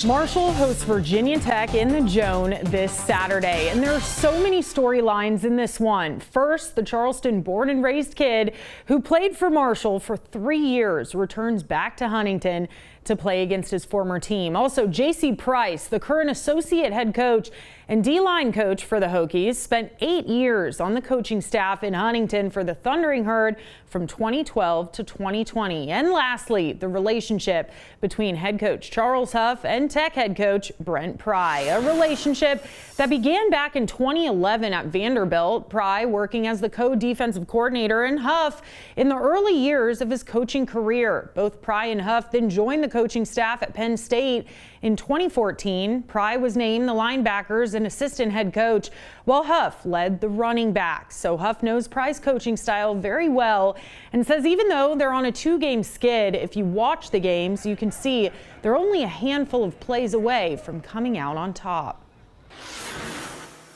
Marshall hosts Virginia Tech in the Joan this Saturday, and there are so many storylines in this one. First, the Charleston born and raised kid who played for Marshall for 3 years returns back to Huntington to play against his former team. Also, J.C. Price, the current associate head coach and D-line coach for the Hokies, spent 8 years on the coaching staff in Huntington for the Thundering Herd from 2012 to 2020. And lastly, the relationship between head coach Charles Huff and Tech head coach Brent Pry, a relationship that began back in 2011 at Vanderbilt. Pry working as the co-defensive coordinator and Huff in the early years of his coaching career. Both Pry and Huff then joined the coaching staff at Penn State in 2014. Pry was named the linebackers and assistant head coach, while Huff led the running backs. So Huff knows Pry's coaching style very well and says even though they're on a 2-game skid, if you watch the games, you can see they're only a handful of plays away from coming out on top.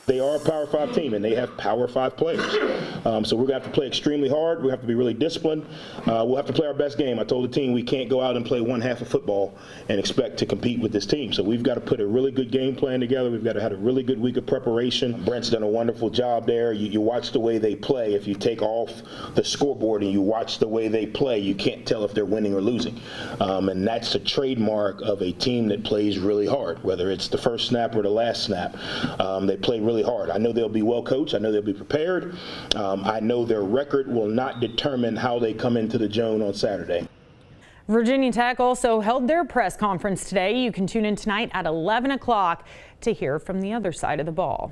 They are a Power 5 team, and they have Power 5 players. So we're going to have to play extremely hard. We have to be really disciplined. We'll have to play our best game. I told the team we can't go out and play one half of football and expect to compete with this team. So we've got to put a really good game plan together. We've got to have a really good week of preparation. Brent's done a wonderful job there. You watch the way they play. If you take off the scoreboard and you watch the way they play, you can't tell if they're winning or losing. And that's a trademark of a team that plays really hard, whether it's the first snap or the last snap. They play really hard. I know they'll be well coached. I know they'll be prepared. I know their record will not determine how they come into the Joan on Saturday. Virginia Tech also held their press conference today. You can tune in tonight at 11 o'clock to hear from the other side of the ball.